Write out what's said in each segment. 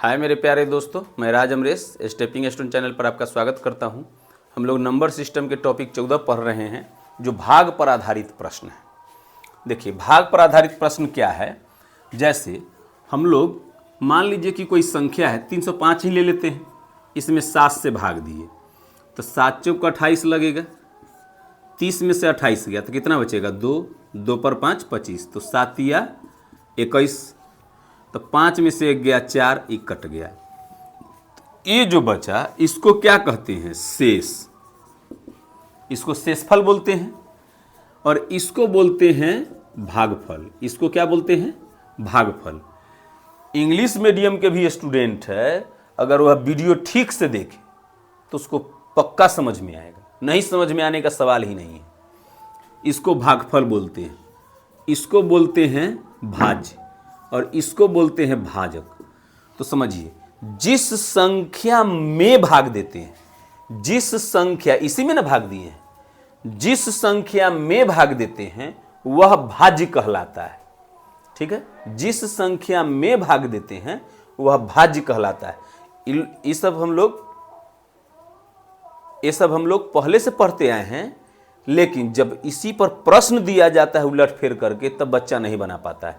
हाय मेरे प्यारे दोस्तों, मैं राज अमरेश स्टेपिंग स्टोन चैनल पर आपका स्वागत करता हूं। हम लोग नंबर सिस्टम के टॉपिक 14 पढ़ रहे हैं जो भाग पर आधारित प्रश्न है। देखिए, भाग पर आधारित प्रश्न क्या है। जैसे हम लोग मान लीजिए कि कोई संख्या है, 305 ही ले लेते हैं, इसमें 7 से भाग दिए तो 7 चौक 28 लगेगा। 30 में से 28 गया तो कितना बचेगा? 2, 2 पर 5 25, तो 7 या 21, तो 5 में से 1 गया 4, 1 कट गया। ये जो बचा इसको क्या कहते हैं? शेष। इसको शेषफल बोलते हैं और इसको बोलते हैं भागफल। इसको क्या बोलते हैं? भागफल। इंग्लिश मीडियम के भी स्टूडेंट है, अगर वह वीडियो ठीक से देखे तो उसको पक्का समझ में आएगा, नहीं समझ में आने का सवाल ही नहीं है। इसको भागफल बोलते हैं, इसको बोलते हैं भाज्य और इसको बोलते हैं भाजक। तो समझिए, जिस संख्या में भाग देते हैं, जिस संख्या इसी में ना भाग दिए हैं, जिस संख्या में भाग देते हैं वह भाज्य कहलाता है। ठीक है, जिस संख्या में भाग देते हैं वह भाज्य कहलाता है। ये सब हम लोग पहले से पढ़ते आए हैं, लेकिन जब इसी पर प्रश्न दिया जाता है उलट फेर करके, तब बच्चा नहीं बना पाता है।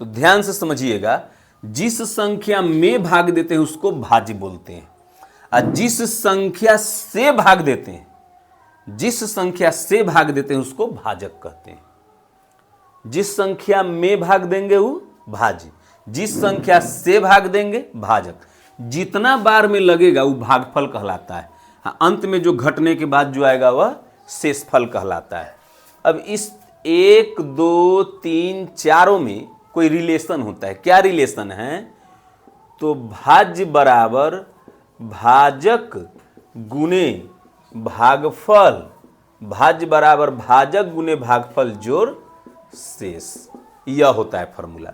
तो ध्यान से समझिएगा, जिस संख्या में भाग देते हैं उसको भाज्य बोलते हैं, और जिस संख्या से भाग देते हैं, जिस संख्या से भाग देते हैं उसको भाजक कहते हैं। जिस संख्या में भाग देंगे वो भाज्य, जिस संख्या से भाग देंगे भाजक। जितना बार में लगेगा वो भागफल कहलाता है। हाँ, अंत में जो घटने के बाद जो आएगा वह शेषफल कहलाता है। अब इस 1, 2, 3, 4 में कोई रिलेशन होता है। क्या रिलेशन है? तो भाज्य बराबर भाजक गुने भागफल, भाज्य बराबर भाजक गुने भागफल जोड़ शेष, यह होता है फॉर्मूला।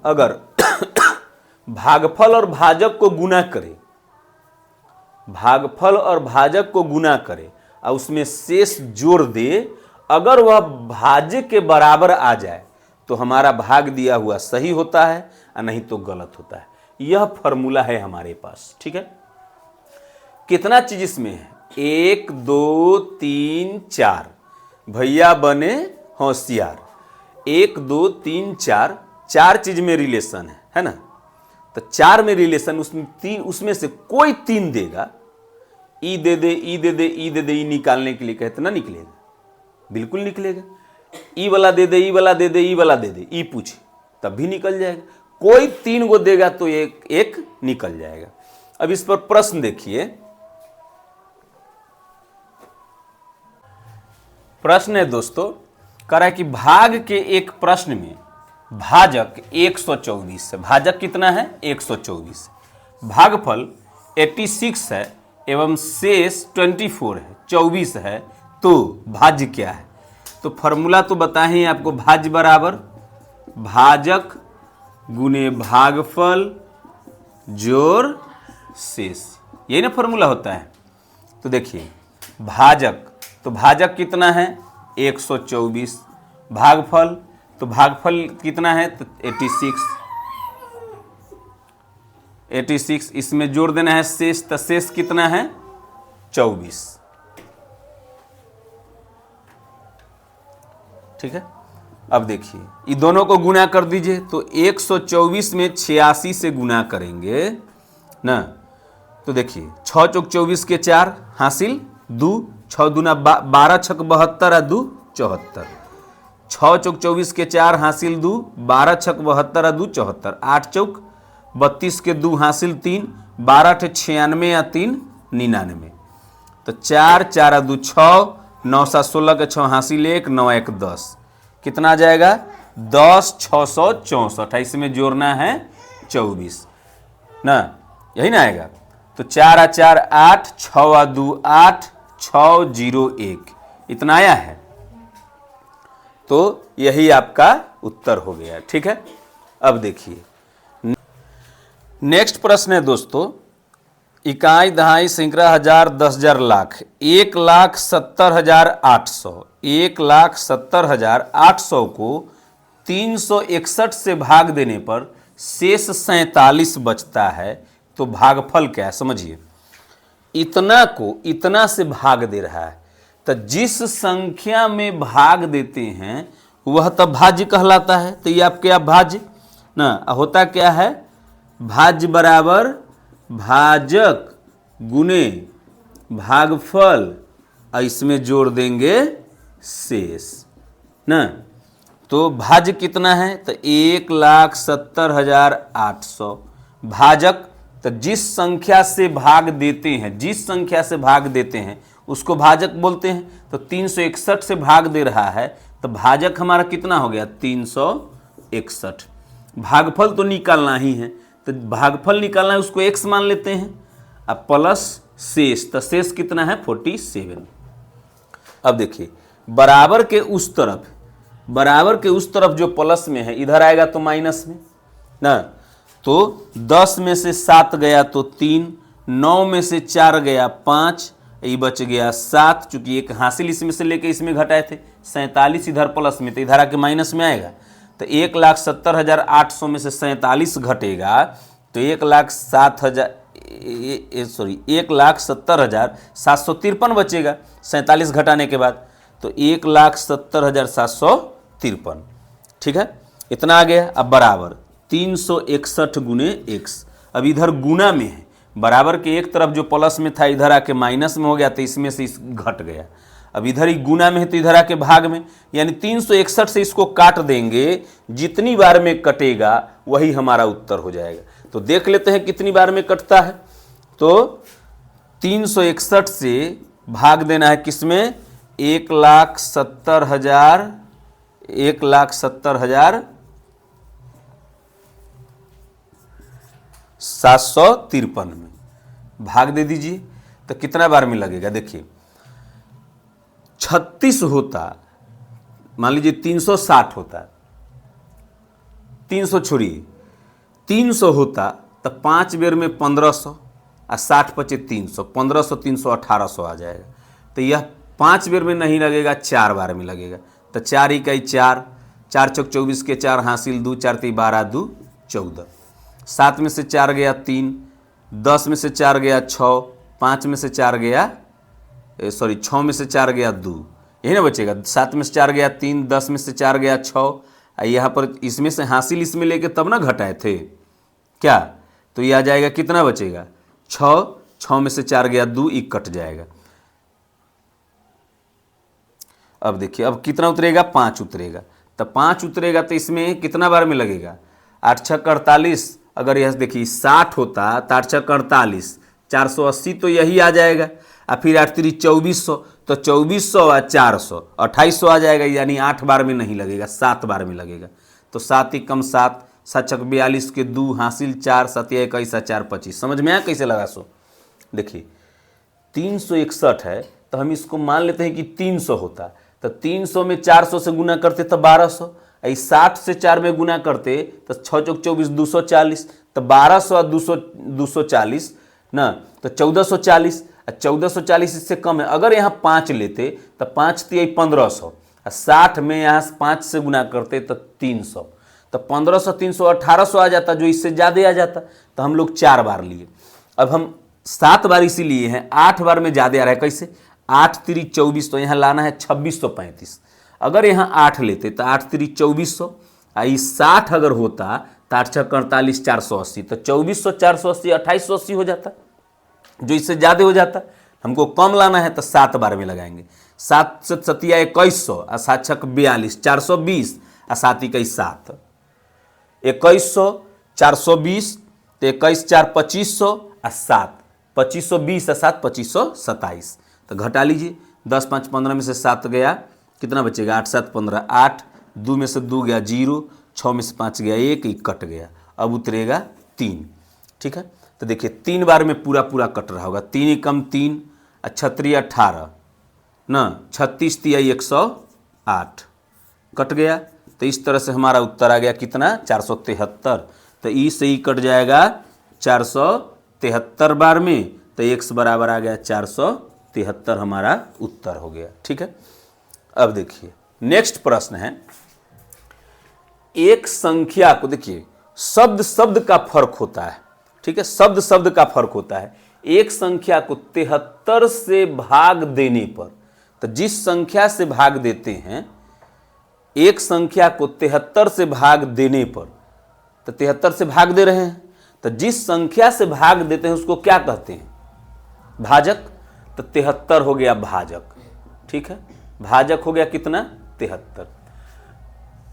अगर भागफल और भाजक को गुना करें, भागफल और भाजक को गुना करे और उसमें शेष जोड़ दे, अगर वह भाज्य के बराबर आ जाए तो हमारा भाग दिया हुआ सही होता है और नहीं तो गलत होता है। यह फॉर्मूला है हमारे पास। ठीक है, कितना चीज इसमें है? 1, 2, 3, 4। भैया बने होशियार। 1, 2, 3, 4, 4 चीज में रिलेशन है ना। तो 4 में रिलेशन, उसमें से कोई 3 देगा। ई दे दे, ई दे दे, ई दे दे, ई निकालने के लिए कहते ना, निकलेगा? बिल्कुल निकलेगा। ई वाला दे दे, ई वाला दे दे, ई वाला दे दे, ई पूछे तब भी निकल जाएगा। कोई 3 को देगा तो एक निकल जाएगा। अब इस पर प्रश्न देखिए। प्रश्न है दोस्तों, कह रहा है कि भाग के एक प्रश्न में भाजक 124 है। भाजक कितना है? 124। भागफल 86 है एवं शेष 24 है, 24 है। तो भाज्य क्या है? तो फॉर्मूला तो बताएं आपको, भाज्य बराबर भाजक गुने भागफल जोड़ शेष, यही ना फॉर्मूला होता है। तो देखिए, भाजक, तो भाजक कितना है? 124। भागफल, तो भागफल कितना है? तो 86। इसमें जोड़ देना है शेष, तो शेष कितना है? 24। ठीक है, अब देखिए, ये दोनों को गुना कर दीजिए। तो 124 में 86 से गुना करेंगे ना, तो देखिए 6 चौक 24 के 4 हासिल 2, 6 दूना 12 छक 72 और 2 74। 6 चौक 24 के 4 हासिल 2, 12 छक 72 और 2 74। 8 चौक 32 के 2 हासिल 3, 12 ठे 96 या 3 99। तो 4 4 2 6, 9 7 16 के 6 हासिल 1, 9 1 10। कितना आ जाएगा? 10 664। इसमें जोड़ना है 24 ना, यही ना आएगा। तो 4 4 8, 6 2 8, 6 0 1, इतना आया है। तो यही आपका उत्तर हो गया। ठीक है, अब देखिए नेक्स्ट प्रश्न है दोस्तों, इकाई, दहाई, सैकड़ा, हजार, 10,000, लाख। 1,70,800, 1,70,800 को 361 से भाग देने पर शेष 47 बचता है, तो भागफल क्या है समझिए। इतना को इतना से भाग दे रहा है, तो जिस संख्या में भाग देते हैं वह तब भाज्य कहलाता है। तो ये आपके आप भाज्य ना होता क्या है, भाज्य बराबर भाजक गुने भागफल, इसमें जोड़ देंगे शेष ना। तो भाज्य कितना है, तो 1,70,800। भाजक तो जिस संख्या से भाग देते हैं, जिस संख्या से भाग देते हैं उसको भाजक बोलते हैं। तो 361 से भाग दे रहा है, तो भाजक हमारा कितना हो गया 361। भागफल तो निकालना ही है, तो भागफल निकालना है, उसको x मान लेते हैं, अब प्लस शेष, तो शेष कितना है 47। अब देखिए बराबर के उस तरफ जो प्लस में है इधर आएगा तो माइनस में ना। तो 10 में से 7 गया तो 3, 9 में से 4 गया 5, ये बच गया 7। चूंकि एक हासिल इसमें से लेके इसमें घटाए थे, 47 इधर प्लस में, तो इधर आके माइनस में आएगा। तो 1,70,800 में से 47 घटेगा तो 1,70,753 बचेगा 47 घटाने के बाद, तो 1,70,753। ठीक है, इतना आ गया। अब बराबर 361 गुने x। अब इधर गुना में है, बराबर के एक तरफ जो प्लस में था इधर आके माइनस में हो गया, तो इसमें से घट गया। अब इधर ही गुना में है तो इधर आके भाग में, यानी 361 से इसको काट देंगे, जितनी बार में कटेगा वही हमारा उत्तर हो जाएगा। तो देख लेते हैं कितनी बार में कटता है। तो 361 से भाग देना है किसमें, 1,70,753 में भाग दे दीजिए। तो कितना बार में लगेगा, देखिए 36 होता, मान लीजिए 360 होता, 300 छोड़िए, 300 होता तो 5 बेर में 1500 और 60 पचे 300, 1500 300 1800 आ जाएगा। तो यह 5 बेर में नहीं लगेगा, 4 बार में लगेगा। तो 4 इकाई 4, 4 चौक 24 के 4 हासिल 2, 4 3 12 2 14। 7 में से 4 गया 3, 10 में से 4 गया 6, 5 में से 4 गया 6 में से 4 गया 2, यही ना बचेगा। 7 में से 4 गया 3, 10 में से 4 गया 6, यहाँ पर इसमें से हासिल इसमें लेके तब ना घटाए थे क्या, तो ये आ जाएगा कितना बचेगा 6, 6 में से 4 गया 2, 1 कट जाएगा। अब देखिए अब कितना उतरेगा, 5 उतरेगा। तो 5 उतरेगा तो इसमें कितना बार में लगेगा, 8 6 48। अगर यह देखिए 60 होता तो 8 6 48, 480 तो यही आ जाएगा। और फिर 8 3 2400, तो 2400 और 400 2800 आ जाएगा, यानी 8 बार में नहीं लगेगा, 7 बार में लगेगा। तो 7 1 7, 7 6 42 के 2 हासिल 4, 7 21 4 25। समझ में आया कैसे लगा सो। देखिए 361 है तो हम इसको मान लेते हैं कि 300 होता, तो 300 में 400 से गुना करते तो 1200, 60 से 4 में गुना करते तो 6 चौक 24 240, तो 1200 और 240 ना, तो 1440। 1440 इससे कम है। अगर यहाँ 5 लेते तो 5 3 1500, 60 में यहाँ 5 से गुना करते तो 300, तो 1500 300 1800 आ जाता, जो इससे ज़्यादा आ जाता। तो हम लोग 4 बार लिए। अब हम 7 बार इसीलिए हैं, 8 बार में ज़्यादा आ रहा है। कैसे, 8 3 24, तो यहाँ लाना है 2635। अगर यहाँ 8 लेते तो 8 3 2400, 60 अगर होता तो 8 6 48 480, तो 2400 480 2880 हो जाता, जो इससे ज़्यादा हो जाता। हमको कम लाना है तो 7 बार में लगाएंगे। 7 से 7 2100 और 7 6 42 420 और 7 21 7, 2100 420, तो 21 4 2500 और 7 2520 और 7 2527। तो घटा लीजिए, 10 5 15 में से 7 गया, कितना बचेगा 8 7 15, 8 2 में से 2 गया 0, 6 में से 5 गया 1, 1 कट गया। अब उतरेगा 3। ठीक है, तो देखिए 3 बार में पूरा पूरा कट रहा होगा। 3 कम 3, 36 18 ना, 36 3 108 कट गया। तो इस तरह से हमारा उत्तर आ गया कितना 473। तो ई से ई कट जाएगा 473 बार में, तो x बराबर आ गया 473, हमारा उत्तर हो गया। ठीक है, अब देखिए नेक्स्ट प्रश्न है, एक संख्या को देखिए शब्द शब्द का फर्क होता है, ठीक है, शब्द शब्द का फर्क होता है। एक संख्या को 73 से भाग देने पर, तो जिस संख्या से भाग देते हैं, एक संख्या को 73 से भाग देने पर, तो 73 से भाग दे रहे हैं, तो जिस संख्या से भाग देते हैं उसको क्या कहते हैं? भाजक। तो 73 हो गया भाजक, ठीक है, भाजक हो गया कितना? 73।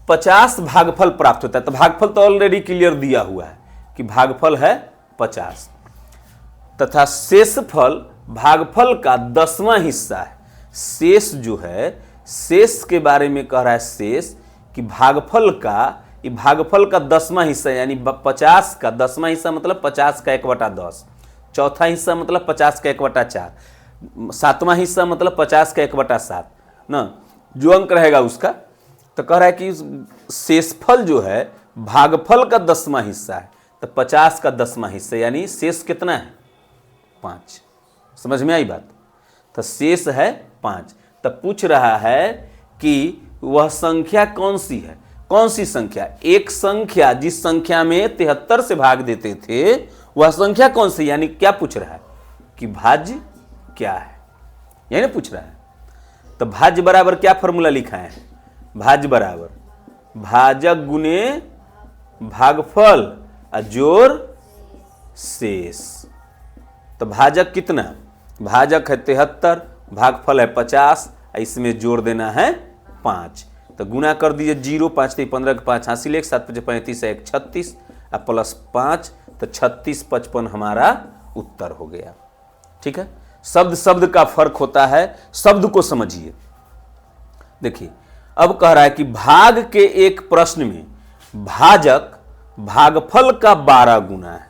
50 भागफल प्राप्त होता है, तो भागफल तो ऑलरेडी क्लियर दिया हुआ है कि भागफल है 50, तथा शेषफल भागफल का 10वां हिस्सा है। शेष जो है, शेष के बारे में कह रहा है शेष कि भागफल का, ये भागफल का 10वां हिस्सा, यानी 50 का 10वां हिस्सा मतलब 50 का 1/10, चौथा हिस्सा मतलब 50 का 1/4, 7वां हिस्सा मतलब 50 का 1/7 ना, जो अंक रहेगा उसका। तो कह रहा है कि शेषफल जो है भागफल का 10वां हिस्सा है, तो 50 का 10वां हिस्सा, यानी शेष कितना है? 5। समझ में आई बात? तो शेष है 5। तब पूछ रहा है कि वह संख्या कौन सी है? कौन सी संख्या? एक संख्या जिस संख्या में 73 से भाग देते थे, वह संख्या कौन सी? यानी क्या पूछ रहा है कि भाज्य क्या है, यानी पूछ रहा है। तो भाज्य बराबर क्या फॉर्मूला लिखा है? भाज्य बराबर भाजक गुने भागफल जोड़ शेष। तो भाजक कितना? भाजक है 73, भागफल है 50, इसमें जोड़ देना है 5। तो गुना कर दीजिए, 0 5 3 15 के 5 हासिल 1 7 5 35 1 36 और प्लस 5, तो 36 55 हमारा उत्तर हो गया। ठीक है, शब्द शब्द का फर्क होता है, शब्द को समझिए। देखिए अब कह रहा है कि भाग के एक प्रश्न में भाजक भागफल का 12 गुना है।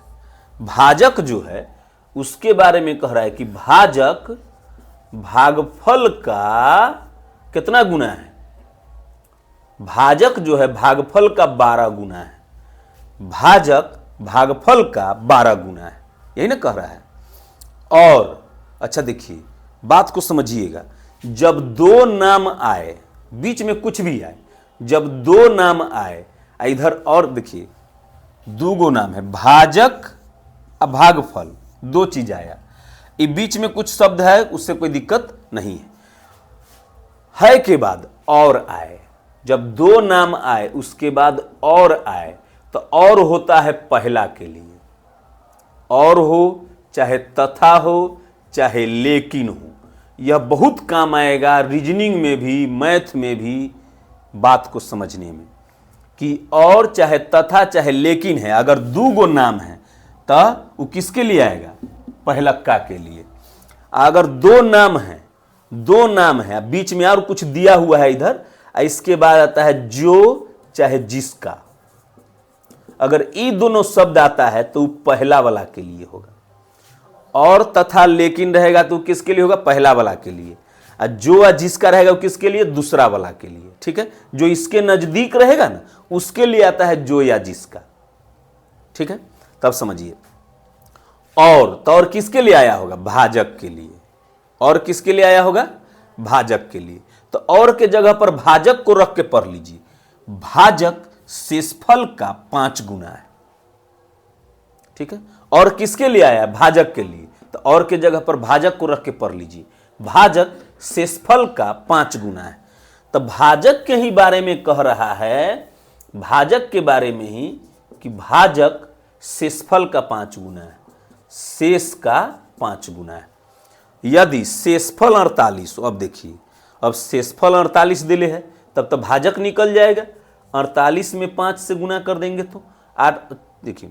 भाजक जो है उसके बारे में कह रहा है कि भाजक भागफल का कितना गुना है? भाजक जो है भागफल का 12 गुना है। भाजक भागफल का 12 गुना है, यही ना कह रहा है। और अच्छा देखिए बात को समझिएगा, जब दो नाम आए, बीच में कुछ भी आए, जब दो नाम आए, इधर और देखिए दो नाम है, भाजक और भागफल, दो चीज आया, ये बीच में कुछ शब्द है, उससे कोई दिक्कत नहीं है के बाद और आए, जब दो नाम आए उसके बाद और आए, तो और होता है पहला के लिए। और हो चाहे तथा हो चाहे लेकिन हो, यह बहुत काम आएगा रीजनिंग में भी, मैथ में भी, बात को समझने में कि और चाहे तथा चाहे लेकिन है, अगर दो गो नाम है तो वो किसके लिए आएगा? पहलक्का के लिए। अगर दो नाम है बीच में और कुछ दिया हुआ है इधर, इसके बाद आता है जो चाहे जिसका, अगर ये दोनों शब्द आता है तो पहला वाला के लिए होगा, और तथा लेकिन रहेगा तो किसके लिए होगा? पहला वाला के लिए। और जो या जिसका रहेगा वो किसके लिए? दूसरा वाला के लिए। ठीक है, जो इसके नजदीक रहेगा ना उसके लिए आता है जो या जिसका। ठीक है, तब समझिए। और तो और किसके लिए आया होगा? भाजक के लिए। और किसके लिए आया होगा? भाजक के लिए। तो और के जगह पर भाजक को रख के पढ़ लीजिए। भाजक शेषफल का 5 गुना है। ठीक है, और किसके लिए आया? भाजक के लिए। तो और के जगह पर भाजक को रख के पढ़ लीजिए। भाजक शेषफल का 5 गुना है। तो भाजक के ही बारे में कह रहा है, भाजक के बारे में ही कि भाजक शेषफल का 5 गुना है, शेष का 5 गुना है। यदि शेषफल 48, अब देखिए, अब शेषफल 48 दिले है, तब तो भाजक निकल जाएगा। 48 में 5 से गुना कर देंगे तो 8, देखिए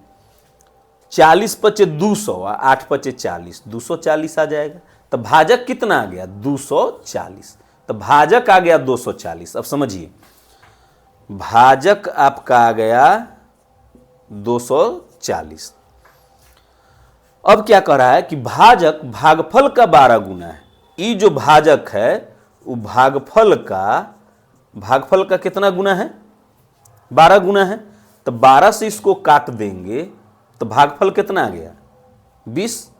40 पचे 200, 8 पचे 40, 240 आ जाएगा। तो भाजक कितना आ गया? 240। तो भाजक आ गया 240। अब समझिए, भाजक आपका आ गया 240। अब क्या कह रहा है कि भाजक भागफल का 12 गुना है। ये जो भाजक है वो भागफल का कितना गुना है? 12 गुना है। तो 12 से इसको काट देंगे तो भागफल कितना आ गया? 20।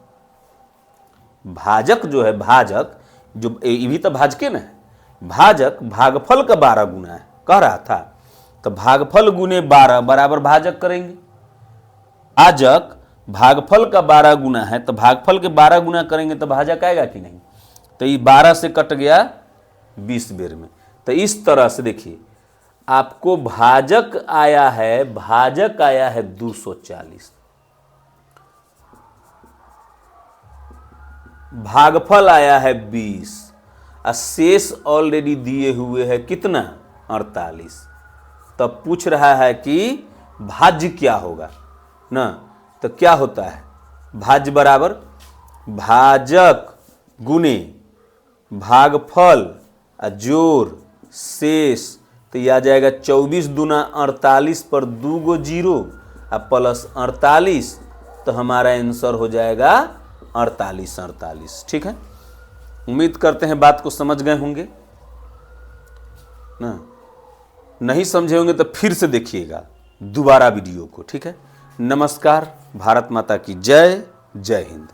भाजक जो है, भाजक जो ये भी तो भाजके ना है, भाजक भागफल का 12 गुना है कह रहा था। तो भागफल गुने 12 बराबर भाजक करेंगे। भाजक भागफल का 12 गुना है, तो भागफल के 12 गुना करेंगे तो भाजक आएगा कि नहीं। तो ये 12 से कट गया 20 बेर में। तो इस तरह से देखिए आपको भाजक आया है 240, भागफल आया है 20 और शेष ऑलरेडी दिए हुए है कितना 48। तब पूछ रहा है कि भाज्य क्या होगा ना। तो क्या होता है भाज्य बराबर भाजक गुने भागफल जोड़ शेष। तो यह आ जाएगा 24 दूना 48 पर 2 गो जीरो और प्लस 48। तो हमारा आंसर हो जाएगा 48। ठीक है, उम्मीद करते हैं बात को समझ गए होंगे ना। नहीं समझे होंगे तो फिर से देखिएगा दोबारा वीडियो को। ठीक है, नमस्कार, भारत माता की जय, जय हिंद।